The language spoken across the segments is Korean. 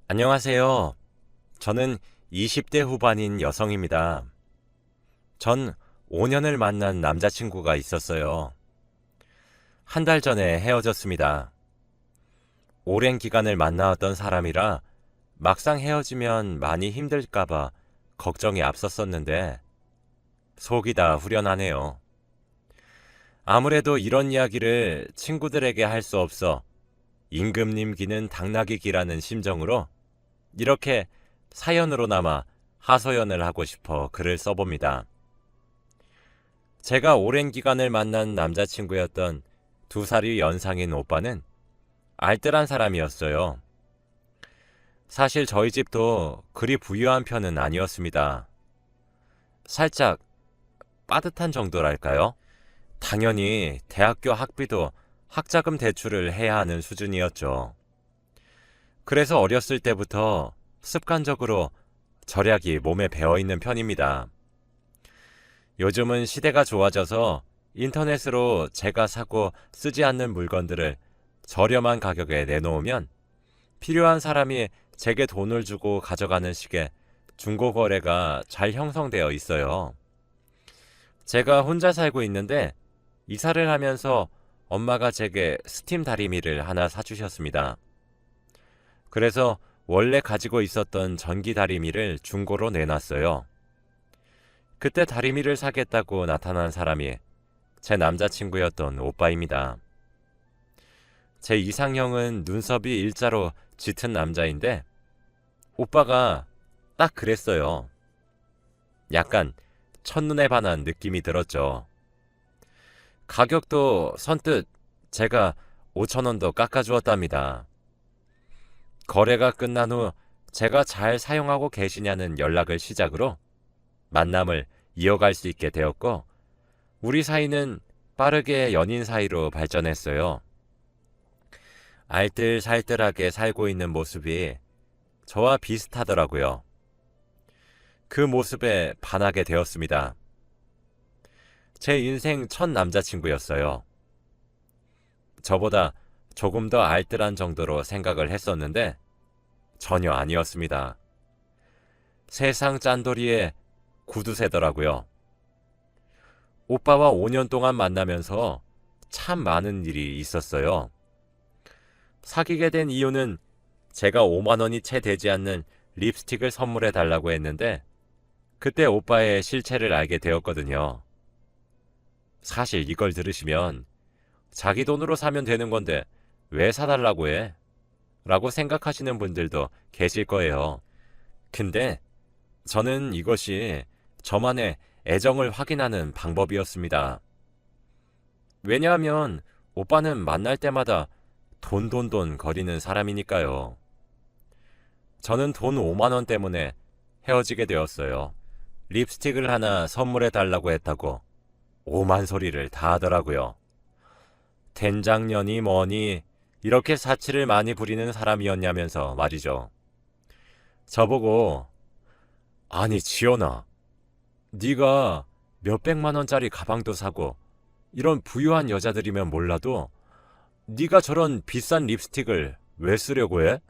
안녕하세요. 저는 20대 후반인 여성입니다. 전 5년을 만난 남자친구가 있었어요. 한 달 전에 헤어졌습니다. 오랜 기간을 만나왔던 사람이라 막상 헤어지면 많이 힘들까봐 걱정이 앞섰었는데 속이 다 후련하네요. 아무래도 이런 이야기를 친구들에게 할 수 없어 임금님 기는 당나귀 기라는 심정으로 이렇게 사연으로나마 하소연을 하고 싶어 글을 써봅니다. 제가 오랜 기간을 만난 남자친구였던 2살이 연상인 오빠는 알뜰한 사람이었어요. 사실 저희 집도 그리 부유한 편은 아니었습니다. 살짝 빠듯한 정도랄까요? 당연히 대학교 학비도 학자금 대출을 해야 하는 수준이었죠. 그래서 어렸을 때부터 습관적으로 절약이 몸에 배어있는 편입니다. 요즘은 시대가 좋아져서 인터넷으로 제가 사고 쓰지 않는 물건들을 저렴한 가격에 내놓으면 필요한 사람이 제게 돈을 주고 가져가는 식의 중고거래가 잘 형성되어 있어요. 제가 혼자 살고 있는데 이사를 하면서 엄마가 제게 스팀 다리미를 하나 사주셨습니다. 그래서 원래 가지고 있었던 전기 다리미를 중고로 내놨어요. 그때 다리미를 사겠다고 나타난 사람이 제 남자친구였던 오빠입니다. 제 이상형은 눈썹이 일자로 짙은 남자인데 오빠가 딱 그랬어요. 약간 첫눈에 반한 느낌이 들었죠. 가격도 선뜻 제가 5,000원 더 깎아주었답니다. 거래가 끝난 후 제가 잘 사용하고 계시냐는 연락을 시작으로 만남을 이어갈 수 있게 되었고 우리 사이는 빠르게 연인 사이로 발전했어요. 알뜰살뜰하게 살고 있는 모습이 저와 비슷하더라고요. 그 모습에 반하게 되었습니다. 제 인생 첫 남자친구였어요. 저보다 조금 더 알뜰한 정도로 생각을 했었는데 전혀 아니었습니다. 세상 짠돌이에 구두쇠더라고요. 오빠와 5년 동안 만나면서 참 많은 일이 있었어요. 사귀게 된 이유는 제가 5만 원이 채 되지 않는 립스틱을 선물해 달라고 했는데 그때 오빠의 실체를 알게 되었거든요. 사실 이걸 들으시면 자기 돈으로 사면 되는 건데 왜 사달라고 해? 라고 생각하시는 분들도 계실 거예요. 근데 저는 이것이 저만의 애정을 확인하는 방법이었습니다. 왜냐하면 오빠는 만날 때마다 돈 거리는 사람이니까요. 저는 돈 5만 원 때문에 헤어지게 되었어요. 립스틱을 하나 선물해 달라고 했다고 오만 소리를 다 하더라고요. 된장년이 뭐니 이렇게 사치를 많이 부리는 사람이었냐면서 말이죠. 저보고 아니 지연아, 네가 몇백만 원짜리 가방도 사고 이런 부유한 여자들이면 몰라도 네가 저런 비싼 립스틱을 왜 쓰려고 해?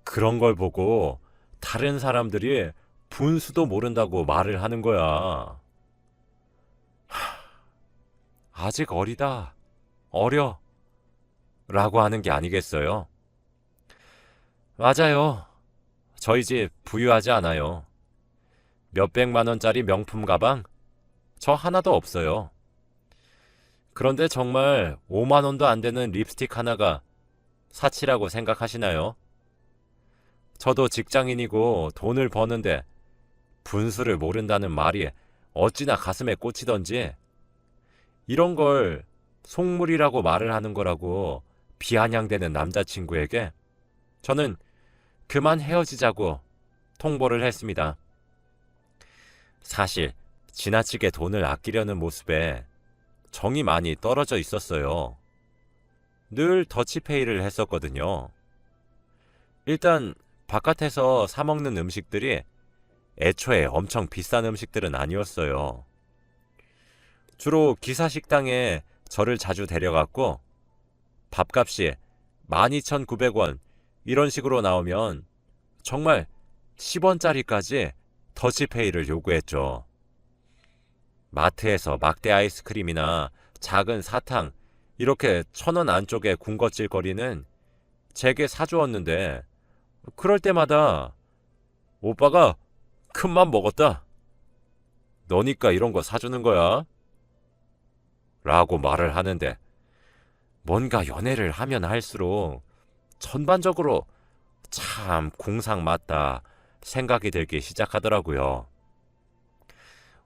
그런 걸 보고 다른 사람들이 분수도 모른다고 말을 하는 거야. 아직 어리다, 어려 라고 하는 게 아니겠어요? 맞아요. 저희 집 부유하지 않아요. 몇백만 원짜리 명품 가방? 저 하나도 없어요. 그런데 정말 5만 원도 안 되는 립스틱 하나가 사치라고 생각하시나요? 저도 직장인이고 돈을 버는데 분수를 모른다는 말이 어찌나 가슴에 꽂히던지 이런 걸 속물이라고 말을 하는 거라고 비아냥대는 남자친구에게 저는 그만 헤어지자고 통보를 했습니다. 사실 지나치게 돈을 아끼려는 모습에 정이 많이 떨어져 있었어요. 늘 더치페이를 했었거든요. 일단 바깥에서 사 먹는 음식들이 애초에 엄청 비싼 음식들은 아니었어요. 주로 기사식당에 저를 자주 데려갔고 밥값이 12,900원, 이런 식으로 나오면 정말 10원짜리까지 더치페이를 요구했죠. 마트에서 막대 아이스크림이나 작은 사탕 이렇게 1,000원 안쪽에 군것질거리는 제게 사주었는데 그럴 때마다 오빠가 큰맘 먹었다. 너니까 이런 거 사주는 거야. 라고 말을 하는데 뭔가 연애를 하면 할수록 전반적으로 참 공상 맞다 생각이 들기 시작하더라고요.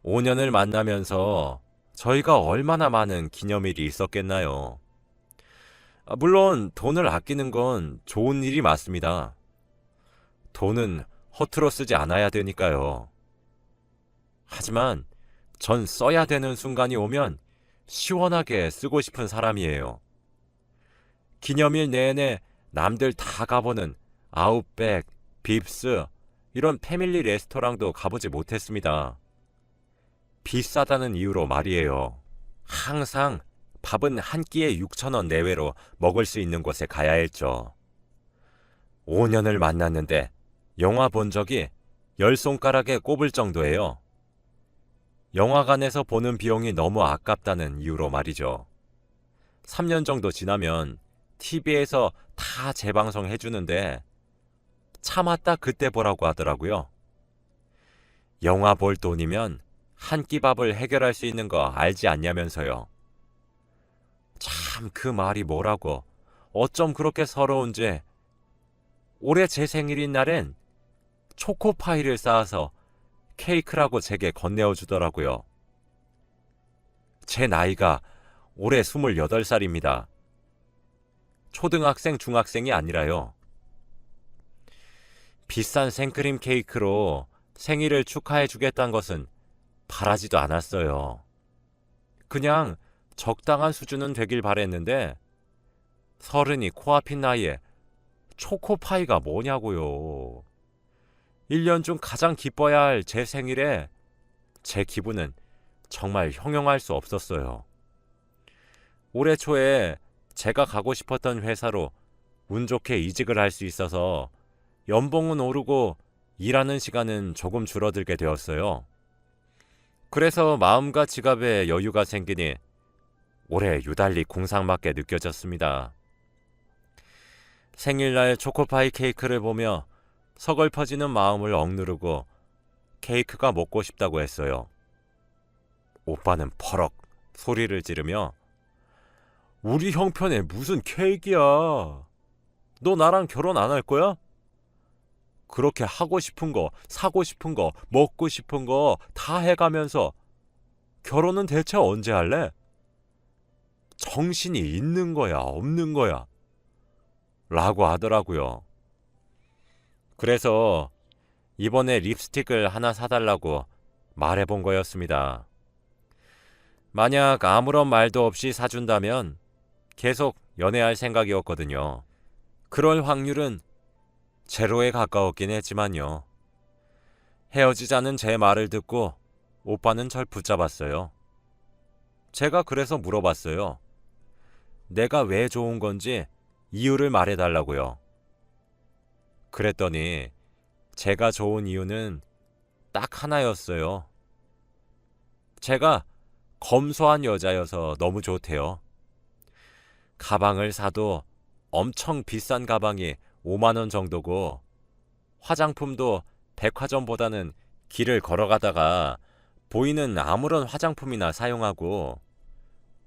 5년을 만나면서 저희가 얼마나 많은 기념일이 있었겠나요? 물론 돈을 아끼는 건 좋은 일이 맞습니다. 돈은 허투루 쓰지 않아야 되니까요. 하지만 전 써야 되는 순간이 오면 시원하게 쓰고 싶은 사람이에요. 기념일 내내 남들 다 가보는 아웃백, 빕스 이런 패밀리 레스토랑도 가보지 못했습니다. 비싸다는 이유로 말이에요. 항상 밥은 한 끼에 6,000원 내외로 먹을 수 있는 곳에 가야 했죠. 5년을 만났는데 영화 본 적이 10손가락에 꼽을 정도예요. 영화관에서 보는 비용이 너무 아깝다는 이유로 말이죠. 3년 정도 지나면 TV에서 다 재방송 해주는데 참았다 그때 보라고 하더라고요. 영화 볼 돈이면 한 끼 밥을 해결할 수 있는 거 알지 않냐면서요. 참 그 말이 뭐라고 어쩜 그렇게 서러운지 올해 제 생일인 날엔 초코파이를 쌓아서 케이크라고 제게 건네어 주더라고요. 제 나이가 올해 28살입니다. 초등학생, 중학생이 아니라요. 비싼 생크림 케이크로 생일을 축하해 주겠다는 것은 바라지도 않았어요. 그냥 적당한 수준은 되길 바랬는데 30이 코앞인 나이에 초코파이가 뭐냐고요. 1년 중 가장 기뻐야 할 제 생일에 제 기분은 정말 형용할 수 없었어요. 올해 초에 제가 가고 싶었던 회사로 운 좋게 이직을 할 수 있어서 연봉은 오르고 일하는 시간은 조금 줄어들게 되었어요. 그래서 마음과 지갑에 여유가 생기니 올해 유달리 공상맞게 느껴졌습니다. 생일날 초코파이 케이크를 보며 서글퍼지는 마음을 억누르고 케이크가 먹고 싶다고 했어요. 오빠는 퍼럭 소리를 지르며 우리 형편에 무슨 케이크야. 너 나랑 결혼 안 할 거야? 그렇게 하고 싶은 거, 사고 싶은 거, 먹고 싶은 거 다 해가면서 결혼은 대체 언제 할래? 정신이 있는 거야, 없는 거야? 라고 하더라고요. 그래서 이번에 립스틱을 하나 사달라고 말해본 거였습니다. 만약 아무런 말도 없이 사준다면 계속 연애할 생각이었거든요. 그럴 확률은 제로에 가까웠긴 했지만요. 헤어지자는 제 말을 듣고 오빠는 절 붙잡았어요. 제가 그래서 물어봤어요. 내가 왜 좋은 건지 이유를 말해달라고요. 그랬더니 제가 좋은 이유는 딱 하나였어요. 제가 검소한 여자여서 너무 좋대요. 가방을 사도 엄청 비싼 가방이 5만 원 정도고 화장품도 백화점보다는 길을 걸어가다가 보이는 아무런 화장품이나 사용하고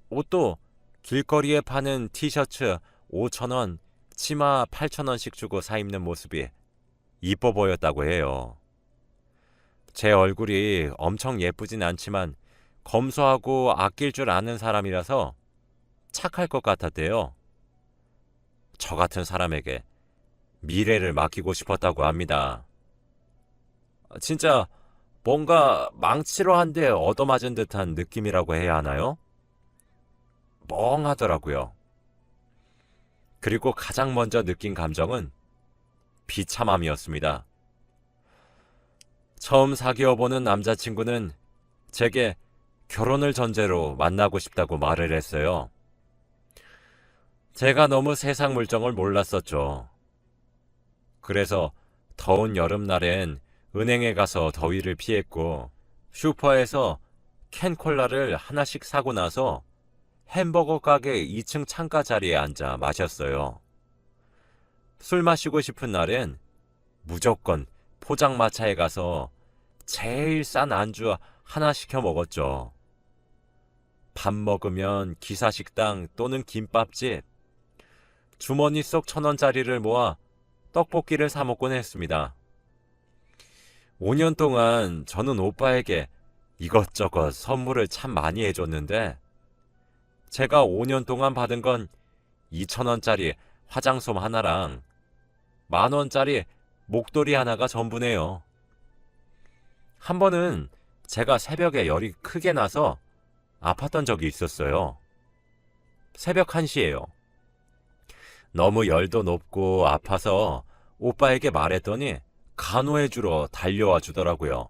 옷도 길거리에 파는 티셔츠 5,000원, 치마 8,000원씩 주고 사 입는 모습이 이뻐 보였다고 해요. 제 얼굴이 엄청 예쁘진 않지만 검소하고 아낄 줄 아는 사람이라서 착할 것 같았대요. 저 같은 사람에게 미래를 맡기고 싶었다고 합니다. 진짜 뭔가 망치로 한 대 얻어맞은 듯한 느낌이라고 해야 하나요? 멍하더라고요. 그리고 가장 먼저 느낀 감정은 비참함이었습니다. 처음 사귀어보는 남자친구는 제게 결혼을 전제로 만나고 싶다고 말을 했어요. 제가 너무 세상 물정을 몰랐었죠. 그래서 더운 여름날엔 은행에 가서 더위를 피했고 슈퍼에서 캔콜라를 하나씩 사고 나서 햄버거 가게 2층 창가 자리에 앉아 마셨어요. 술 마시고 싶은 날엔 무조건 포장마차에 가서 제일 싼 안주 하나 시켜 먹었죠. 밥 먹으면 기사식당 또는 김밥집, 주머니 속 1,000원짜리를 모아 떡볶이를 사 먹곤 했습니다. 5년 동안 저는 오빠에게 이것저것 선물을 참 많이 해줬는데 제가 5년 동안 받은 건 2,000원짜리 화장솜 하나랑 10,000원짜리 목도리 하나가 전부네요. 한 번은 제가 새벽에 열이 크게 나서 아팠던 적이 있었어요. 새벽 1시예요. 너무 열도 높고 아파서 오빠에게 말했더니 간호해주러 달려와 주더라고요.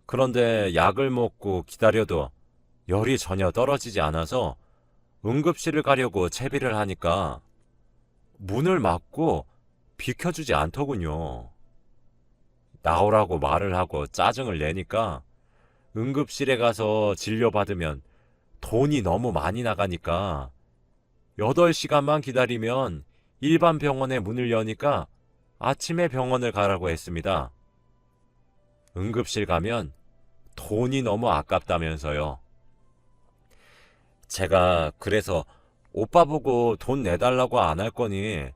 그런데 약을 먹고 기다려도 열이 전혀 떨어지지 않아서 응급실을 가려고 채비를 하니까 문을 막고 비켜주지 않더군요. 나오라고 말을 하고 짜증을 내니까 응급실에 가서 진료받으면 돈이 너무 많이 나가니까 8시간만 기다리면 일반 병원에 문을 여니까 아침에 병원을 가라고 했습니다. 응급실 가면 돈이 너무 아깝다면서요. 제가 그래서 오빠 보고 돈 내달라고 안 할 거니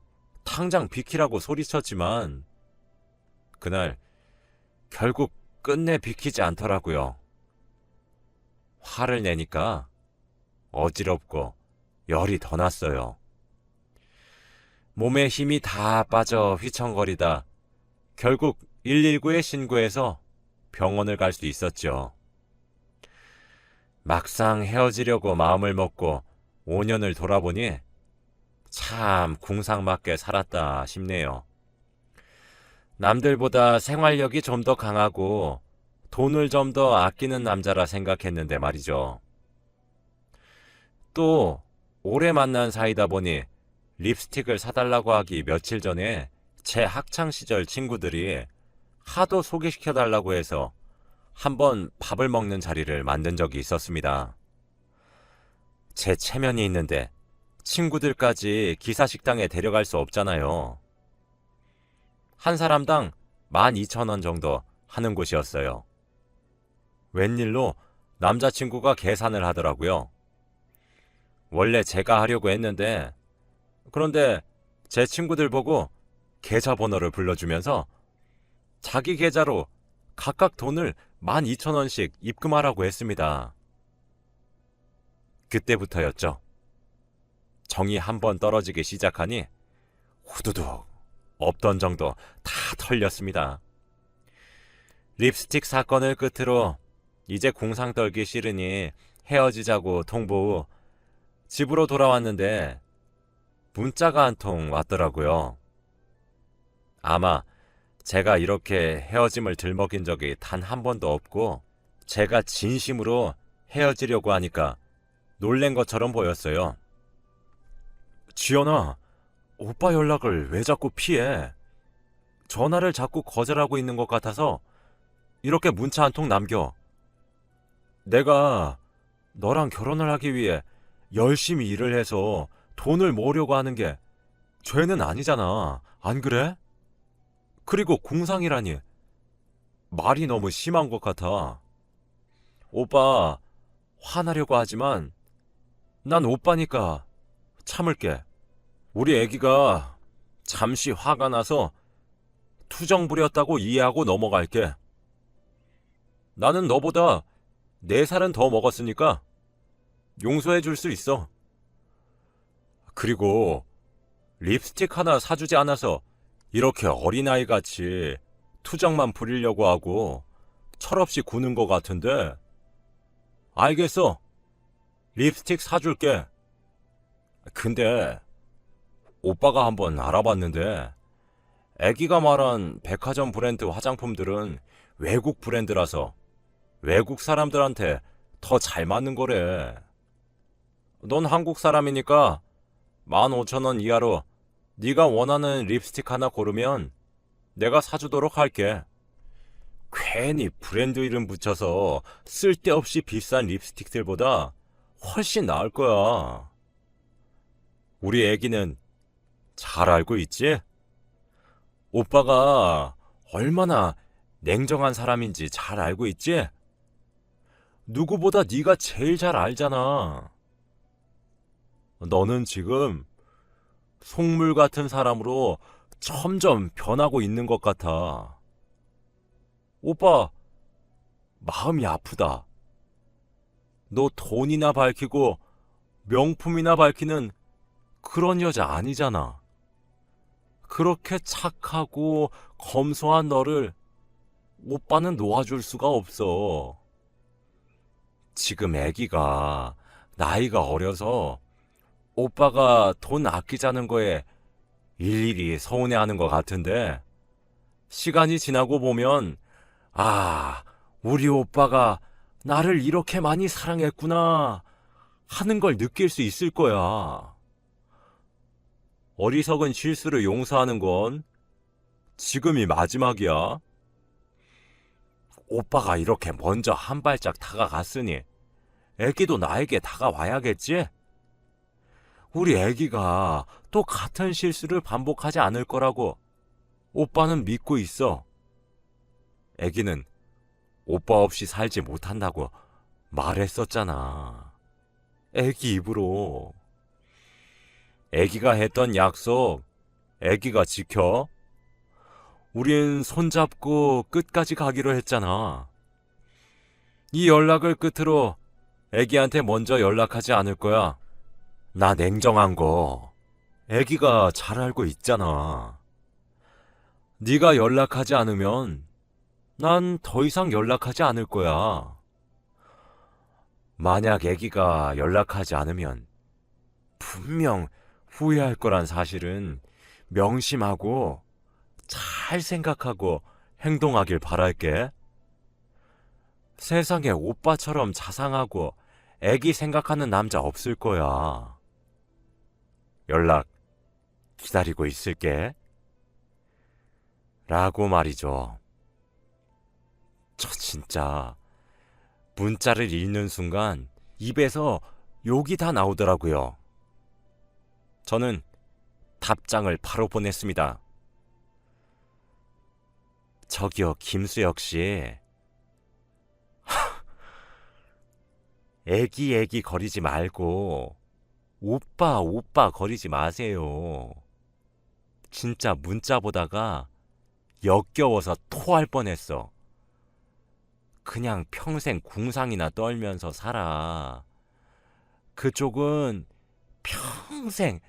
당장 비키라고 소리쳤지만 그날 결국 끝내 비키지 않더라고요. 화를 내니까 어지럽고 열이 더 났어요. 몸에 힘이 다 빠져 휘청거리다 결국 119에 신고해서 병원을 갈 수 있었죠. 막상 헤어지려고 마음을 먹고 5년을 돌아보니 참 궁상맞게 살았다 싶네요. 남들보다 생활력이 좀 더 강하고 돈을 좀 더 아끼는 남자라 생각했는데 말이죠. 또 오래 만난 사이다 보니 립스틱을 사달라고 하기 며칠 전에 제 학창시절 친구들이 하도 소개시켜달라고 해서 한번 밥을 먹는 자리를 만든 적이 있었습니다. 제 체면이 있는데 친구들까지 기사식당에 데려갈 수 없잖아요. 한 사람당 12,000원 정도 하는 곳이었어요. 웬일로 남자친구가 계산을 하더라고요. 원래 제가 하려고 했는데 그런데 제 친구들 보고 계좌번호를 불러주면서 자기 계좌로 각각 돈을 12,000원씩 입금하라고 했습니다. 그때부터였죠. 정이 한번 떨어지기 시작하니 후두둑 없던 정도 다 털렸습니다. 립스틱 사건을 끝으로 이제 궁상 떨기 싫으니 헤어지자고 통보 후 집으로 돌아왔는데 문자가 한 통 왔더라고요. 아마 제가 이렇게 헤어짐을 들먹인 적이 단 한 번도 없고 제가 진심으로 헤어지려고 하니까 놀란 것처럼 보였어요. 지연아, 오빠 연락을 왜 자꾸 피해? 전화를 자꾸 거절하고 있는 것 같아서 이렇게 문자 한 통 남겨. 내가 너랑 결혼을 하기 위해 열심히 일을 해서 돈을 모으려고 하는 게 죄는 아니잖아. 안 그래? 그리고 궁상이라니 말이 너무 심한 것 같아. 오빠 화나려고 하지만 난 오빠니까 참을게. 우리 애기가 잠시 화가 나서 투정 부렸다고 이해하고 넘어갈게. 나는 너보다 4살은 더 먹었으니까 용서해 줄 수 있어. 그리고 립스틱 하나 사주지 않아서 이렇게 어린아이같이 투정만 부리려고 하고 철없이 구는 것 같은데. 알겠어. 립스틱 사줄게. 근데 오빠가 한번 알아봤는데 애기가 말한 백화점 브랜드 화장품들은 외국 브랜드라서 외국 사람들한테 더 잘 맞는 거래. 넌 한국 사람이니까 15,000원 이하로 네가 원하는 립스틱 하나 고르면 내가 사주도록 할게. 괜히 브랜드 이름 붙여서 쓸데없이 비싼 립스틱들보다 훨씬 나을 거야. 우리 애기는 잘 알고 있지? 오빠가 얼마나 냉정한 사람인지 잘 알고 있지? 누구보다 네가 제일 잘 알잖아. 너는 지금 속물 같은 사람으로 점점 변하고 있는 것 같아. 오빠, 마음이 아프다. 너 돈이나 밝히고 명품이나 밝히는 그런 여자 아니잖아. 그렇게 착하고 검소한 너를 오빠는 놓아줄 수가 없어. 지금 애기가 나이가 어려서 오빠가 돈 아끼자는 거에 일일이 서운해하는 것 같은데 시간이 지나고 보면 아, 우리 오빠가 나를 이렇게 많이 사랑했구나 하는 걸 느낄 수 있을 거야. 어리석은 실수를 용서하는 건 지금이 마지막이야. 오빠가 이렇게 먼저 한 발짝 다가갔으니 애기도 나에게 다가와야겠지? 우리 애기가 또 같은 실수를 반복하지 않을 거라고 오빠는 믿고 있어. 애기는 오빠 없이 살지 못한다고 말했었잖아. 애기 입으로. 애기가 했던 약속, 애기가 지켜. 우린 손잡고 끝까지 가기로 했잖아. 이 연락을 끝으로 애기한테 먼저 연락하지 않을 거야. 나 냉정한 거 애기가 잘 알고 있잖아. 네가 연락하지 않으면 난 더 이상 연락하지 않을 거야. 만약 애기가 연락하지 않으면 분명 후회할 거란 사실은 명심하고 잘 생각하고 행동하길 바랄게. 세상에 오빠처럼 자상하고 애기 생각하는 남자 없을 거야. 연락 기다리고 있을게. 라고 말이죠. 저 진짜 문자를 읽는 순간 입에서 욕이 다 나오더라고요. 저는 답장을 바로 보냈습니다. 저기요, 김수혁 씨. 애기 거리지 말고 오빠 거리지 마세요. 진짜 문자 보다가 역겨워서 토할 뻔했어. 그냥 평생 궁상이나 떨면서 살아. 그쪽은 평생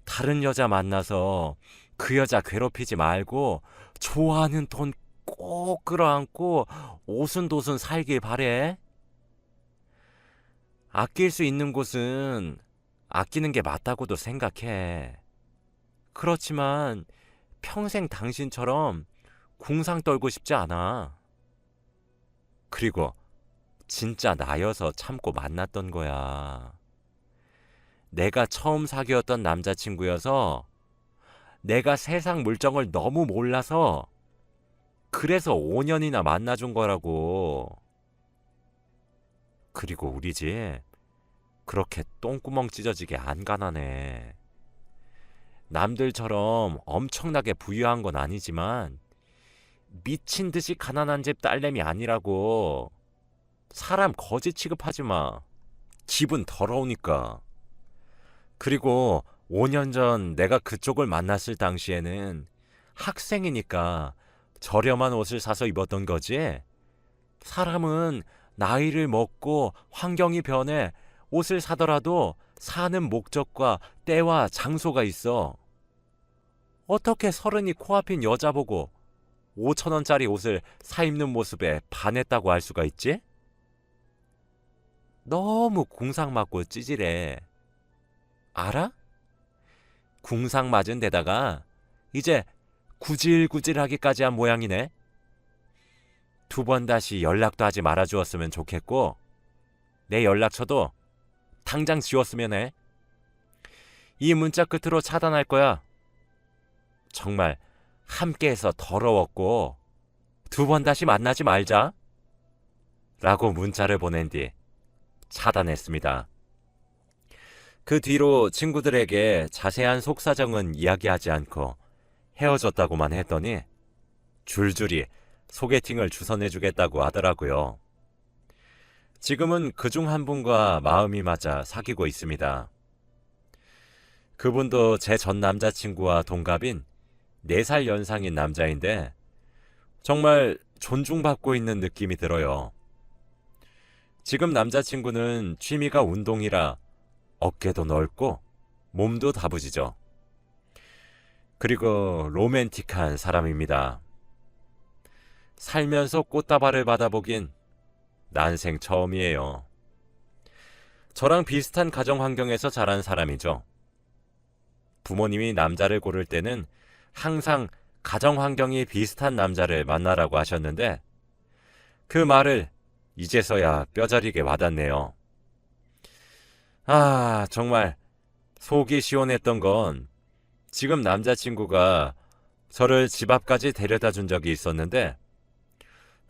다른 여자 만나서 그 여자 괴롭히지 말고 좋아하는 돈 꼭 끌어안고 오순도순 살길 바래. 아낄 수 있는 곳은 아끼는 게 맞다고도 생각해. 그렇지만 평생 당신처럼 궁상 떨고 싶지 않아. 그리고 진짜 나여서 참고 만났던 거야. 내가 처음 사귀었던 남자친구여서 내가 세상 물정을 너무 몰라서 그래서 5년이나 만나준 거라고. 그리고 우리 집 그렇게 똥구멍 찢어지게 안 가난해. 남들처럼 엄청나게 부유한 건 아니지만 미친 듯이 가난한 집 딸내미 아니라고. 사람 거지 취급하지 마. 기분 더러우니까. 그리고 5년 전 내가 그쪽을 만났을 당시에는 학생이니까 저렴한 옷을 사서 입었던 거지. 사람은 나이를 먹고 환경이 변해 옷을 사더라도 사는 목적과 때와 장소가 있어. 어떻게 서른이 코앞인 여자 보고 5,000원짜리 옷을 사 입는 모습에 반했다고 할 수가 있지? 너무 궁상 맞고 찌질해. 알아? 궁상 맞은 데다가 이제 구질구질하기까지 한 모양이네. 2번 다시 연락도 하지 말아주었으면 좋겠고 내 연락처도 당장 지웠으면 해. 이 문자 끝으로 차단할 거야. 정말 함께해서 더러웠고 2번 다시 만나지 말자 라고 문자를 보낸 뒤 차단했습니다. 그 뒤로 친구들에게 자세한 속사정은 이야기하지 않고 헤어졌다고만 했더니 줄줄이 소개팅을 주선해주겠다고 하더라고요. 지금은 그중 한 분과 마음이 맞아 사귀고 있습니다. 그분도 제 전 남자친구와 동갑인 4살 연상인 남자인데 정말 존중받고 있는 느낌이 들어요. 지금 남자친구는 취미가 운동이라 어깨도 넓고 몸도 다부지죠. 그리고 로맨틱한 사람입니다. 살면서 꽃다발을 받아보긴 난생 처음이에요. 저랑 비슷한 가정 환경에서 자란 사람이죠. 부모님이 남자를 고를 때는 항상 가정 환경이 비슷한 남자를 만나라고 하셨는데 그 말을 이제서야 뼈저리게 와닿네요. 정말 속이 시원했던 건 지금 남자친구가 저를 집 앞까지 데려다 준 적이 있었는데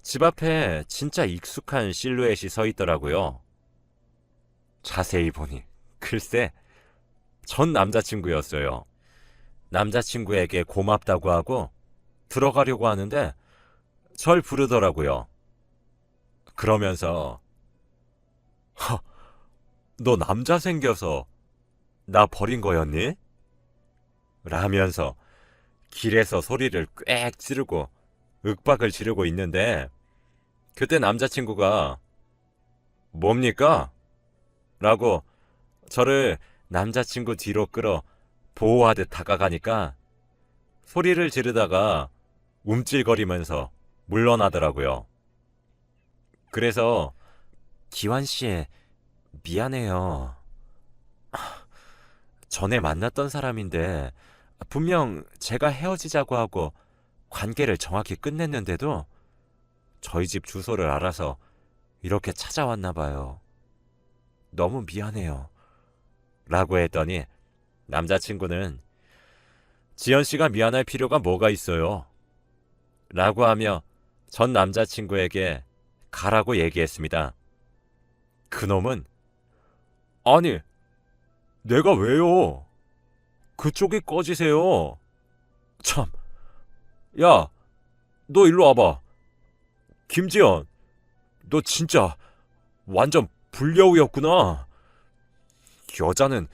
집 앞에 진짜 익숙한 실루엣이 서 있더라고요. 자세히 보니 글쎄 전 남자친구였어요. 남자친구에게 고맙다고 하고 들어가려고 하는데 절 부르더라고요. 그러면서 너 남자 생겨서 나 버린 거였니? 라면서 길에서 소리를 꽥 지르고 윽박을 지르고 있는데 그때 남자친구가 뭡니까? 라고 저를 남자친구 뒤로 끌어 보호하듯 다가가니까 소리를 지르다가 움찔거리면서 물러나더라고요. 그래서 기환씨 미안해요. 전에 만났던 사람인데 분명 제가 헤어지자고 하고 관계를 정확히 끝냈는데도 저희 집 주소를 알아서 이렇게 찾아왔나 봐요. 너무 미안해요. 라고 했더니 남자친구는 지연씨가 미안할 필요가 뭐가 있어요? 라고 하며 전 남자친구에게 가라고 얘기했습니다. 그놈은 아니 내가 왜요? 그쪽이 꺼지세요. 참, 야, 너 일로 와봐. 김지연, 너 진짜 완전 불려우였구나. 여자는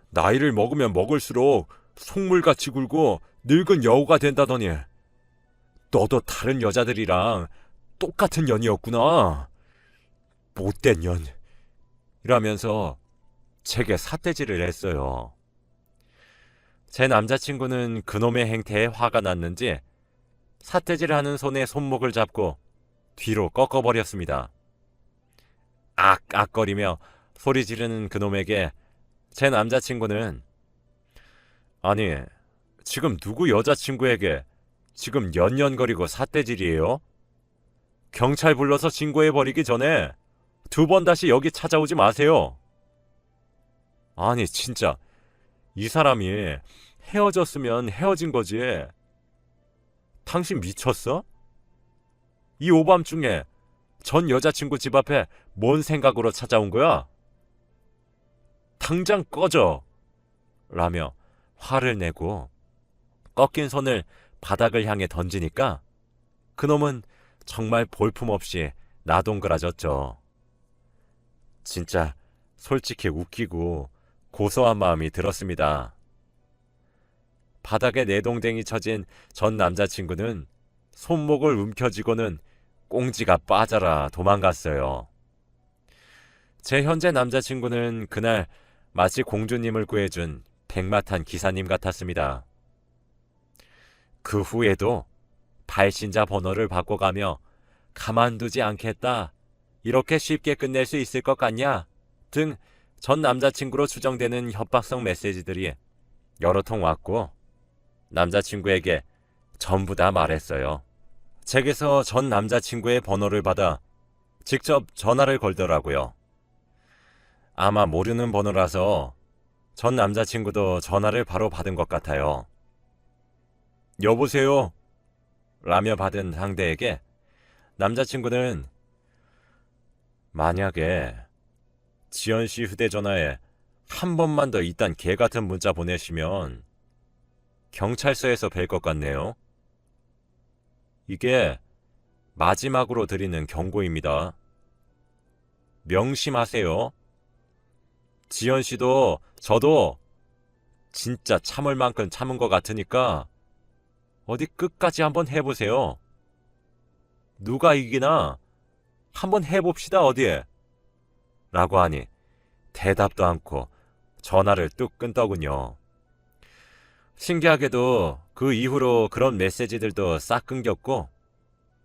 나이를 먹으면 먹을수록 속물같이 굴고 늙은 여우가 된다더니 너도 다른 여자들이랑 똑같은 년이었구나. 못된 년. 이라면서 제게 삿대질을 했어요. 제 남자친구는 그놈의 행태에 화가 났는지 삿대질하는 손에 손목을 잡고 뒤로 꺾어버렸습니다. 악악거리며 소리 지르는 그놈에게 제 남자친구는 아니 지금 누구 여자친구에게 지금 연연거리고 삿대질이에요? 경찰 불러서 신고해버리기 전에 2번 다시 여기 찾아오지 마세요. 아니 진짜 이 사람이 헤어졌으면 헤어진 거지. 당신 미쳤어? 이 오밤중에 전 여자친구 집 앞에 뭔 생각으로 찾아온 거야? 당장 꺼져! 라며 화를 내고 꺾인 손을 바닥을 향해 던지니까 그놈은 정말 볼품없이 나동그라졌죠. 진짜 솔직히 웃기고 고소한 마음이 들었습니다. 바닥에 내동댕이 쳐진 전 남자친구는 손목을 움켜쥐고는 꽁지가 빠져라 도망갔어요. 제 현재 남자친구는 그날 마치 공주님을 구해준 백마탄 기사님 같았습니다. 그 후에도 발신자 번호를 바꿔가며 가만두지 않겠다, 이렇게 쉽게 끝낼 수 있을 것 같냐 등 전 남자친구로 추정되는 협박성 메시지들이 여러 통 왔고 남자친구에게 전부 다 말했어요. 제게서 전 남자친구의 번호를 받아 직접 전화를 걸더라고요. 아마 모르는 번호라서 전 남자친구도 전화를 바로 받은 것 같아요. 여보세요? 라며 받은 상대에게 남자친구는 만약에 지연 씨 휴대전화에 한 번만 더 이딴 개 같은 문자 보내시면 경찰서에서 뵐 것 같네요. 이게 마지막으로 드리는 경고입니다. 명심하세요. 지연 씨도 저도 진짜 참을 만큼 참은 것 같으니까 어디 끝까지 한번 해보세요. 누가 이기나 한번 해봅시다 어디에. 라고 하니 대답도 않고 전화를 뚝 끊더군요. 신기하게도 그 이후로 그런 메시지들도 싹 끊겼고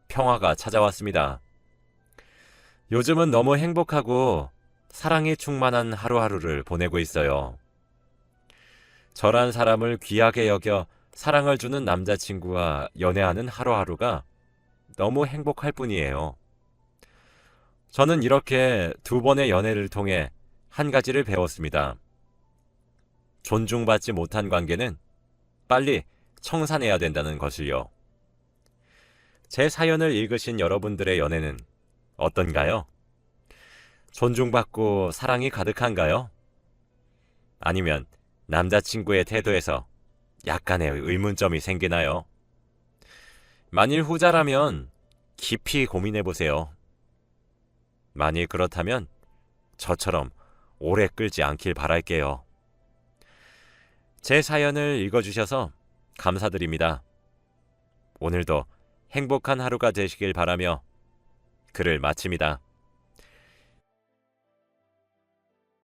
평화가 찾아왔습니다. 요즘은 너무 행복하고 사랑이 충만한 하루하루를 보내고 있어요. 저란 사람을 귀하게 여겨 사랑을 주는 남자친구와 연애하는 하루하루가 너무 행복할 뿐이에요. 저는 이렇게 2번의 연애를 통해 한 가지를 배웠습니다. 존중받지 못한 관계는 빨리 청산해야 된다는 것을요. 제 사연을 읽으신 여러분들의 연애는 어떤가요? 존중받고 사랑이 가득한가요? 아니면 남자친구의 태도에서 약간의 의문점이 생기나요? 만일 후자라면 깊이 고민해보세요. 만일 그렇다면 저처럼 오래 끌지 않길 바랄게요. 제 사연을 읽어주셔서 감사드립니다. 오늘도 행복한 하루가 되시길 바라며 글을 마칩니다.